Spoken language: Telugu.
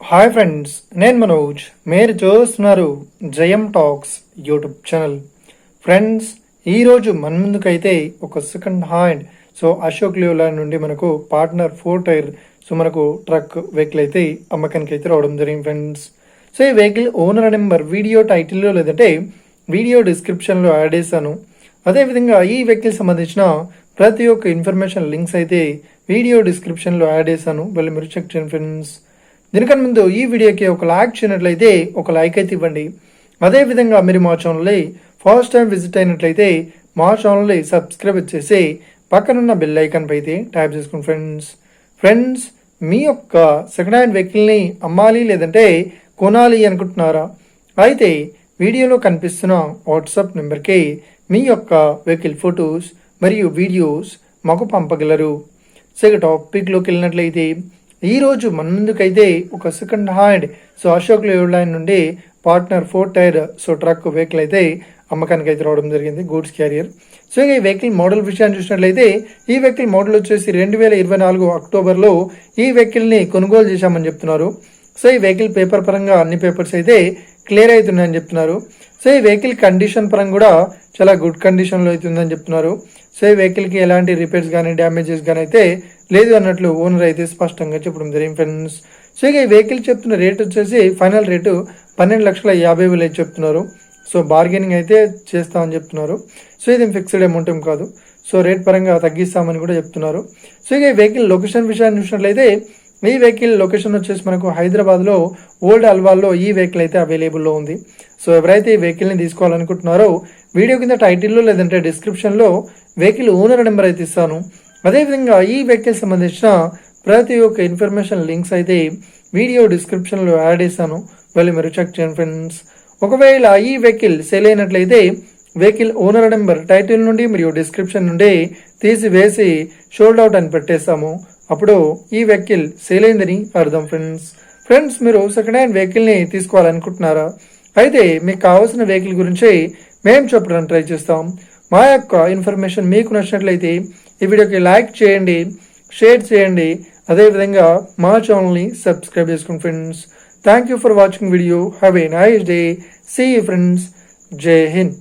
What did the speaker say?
హాయ్ ఫ్రెండ్స్, నేను మనోజ్. మీరు చూస్తున్నారు జయం టాక్స్ యూట్యూబ్ ఛానల్. ఫ్రెండ్స్, ఈరోజు మన ముందుకైతే ఒక సెకండ్ హ్యాండ్ అశోక్ లేలాండ్ నుండి మనకు పార్ట్నర్ 4 టైర్ మనకు ట్రక్ వెహికల్ అయితే అమ్మకానికి అయితే రావడం జరిగింది ఫ్రెండ్స్. ఈ వెహికల్ ఓనర్ నెంబర్ వీడియో టైటిల్లో లేదంటే వీడియో డిస్క్రిప్షన్లో యాడ్ చేశాను. అదేవిధంగా ఈ వెహికల్ సంబంధించిన ప్రతి ఒక్క ఇన్ఫర్మేషన్ లింక్స్ అయితే వీడియో డిస్క్రిప్షన్లో యాడ్ చేశాను, వెళ్ళి మీరు చెక్ చేయండి ఫ్రెండ్స్. దీనికన్నా ముందు ఈ వీడియోకి ఒక లైక్ చేయనట్లయితే ఒక లైక్ అయితే ఇవ్వండి. అదేవిధంగా మీరు మా ఛానల్ని ఫస్ట్ టైం విజిట్ అయినట్లయితే మా ఛానల్ని సబ్స్క్రైబ్ చేసి పక్కనున్న బెల్ ఐకాన్ పై అయితే ట్యాప్ చేసుకోండి ఫ్రెండ్స్. మీ యొక్క సెకండ్ హ్యాండ్ వెహికల్ని అమ్మాలి లేదంటే కొనాలి అనుకుంటున్నారా? అయితే వీడియోలో కనిపిస్తున్న వాట్సాప్ నెంబర్కి మీ యొక్క వెహికల్ ఫొటోస్ మరియు వీడియోస్ మాకు పంపగలరు. టాపిక్లోకి వెళ్ళినట్లయితే ఈరోజు మన ముందుకైతే ఒక సెకండ్ హ్యాండ్ అశోక్ లేలాండ్ నుండి పార్ట్నర్ 4 టైర్ ట్రక్ వెహికల్ అయితే అమ్మకానికి అయితే రావడం జరిగింది, గూడ్స్ క్యారియర్. ఈ వెహికల్ మోడల్ విషయాన్ని చూసినట్లయితే ఈ వెహికల్ మోడల్ వచ్చేసి 2024 అక్టోబర్లో ఈ వెహికల్ని కొనుగోలు చేశామని చెప్తున్నారు. ఈ వెహికల్ పేపర్ పరంగా అన్ని పేపర్స్ అయితే క్లియర్ అవుతున్నాయని చెప్తున్నారు. ఈ వెహికల్ కండిషన్ పరంగా కూడా చాలా గుడ్ కండిషన్లో అవుతుందని చెప్తున్నారు. ఈ వెహికల్కి ఎలాంటి రిపేర్స్ కానీ డ్యామేజెస్ కానీ అయితే లేదు అన్నట్లు ఓనర్ అయితే స్పష్టంగా చెప్పడం జరిగింది ఫ్రెండ్స్. ఈ వెహికల్ చెప్తున్న రేట్ వచ్చేసి ఫైనల్ రేటు 12,50,000 అయితే చెప్తున్నారు. బార్గెనింగ్ అయితే చేస్తామని చెప్తున్నారు. ఇది ఫిక్స్డ్ అమౌంట్ ఏం కాదు. రేట్ పరంగా తగ్గిస్తామని కూడా చెప్తున్నారు. ఈ వెహికల్ లొకేషన్ విషయాన్ని చూసినట్లయితే ఈ వెహికల్ లొకేషన్ వచ్చేసి మనకు హైదరాబాద్లో ఓల్డ్ అల్వాల్లో ఈ వెహికల్ అయితే అవైలబుల్లో ఉంది. ఎవరైతే ఈ వెహికల్ని తీసుకోవాలనుకుంటున్నారో వీడియో కింద టైటిల్లో లేదంటే డిస్క్రిప్షన్లో వెహికల్ ఓనర్ నెంబర్ అయితే ఇస్తాను. అదేవిధంగా ఈ వెహికల్ సంబంధించిన ప్రతి ఒక్క ఇన్ఫర్మేషన్ లింక్స్ అయితే వీడియో డిస్క్రిప్షన్లో యాడ్ చేశాను, వెళ్ళి మీరు చెక్ చేయండి ఫ్రెండ్స్. ఒకవేళ ఈ వెహికల్ సేల్ అయినట్లయితే వెహికల్ ఓనర్ నెంబర్ టైటిల్ నుండి మరియు డిస్క్రిప్షన్ నుండి తీసివేసి షోల్డ్ అవుట్ అని పెట్టేస్తాము. అప్పుడు ఈ వెహికల్ సేల్ అయిందని అర్థం ఫ్రెండ్స్. మీరు సెకండ్ హ్యాండ్ వెహికల్ని తీసుకోవాలనుకుంటున్నారా? అయితే మీకు కావాల్సిన వెహికల్ గురించి మేము చెప్పడానికి ట్రై చేస్తాం. మా యొక్క ఇన్ఫర్మేషన్ మీకు నచ్చినట్లయితే ఈ వీడియోకి లైక్ చేయండి, షేర్ చేయండి, అదేవిధంగా మా ఛానల్ని సబ్స్క్రైబ్ చేసుకోండి friends. Thank you for watching video. Have a nice day. See you friends. జై హింద్.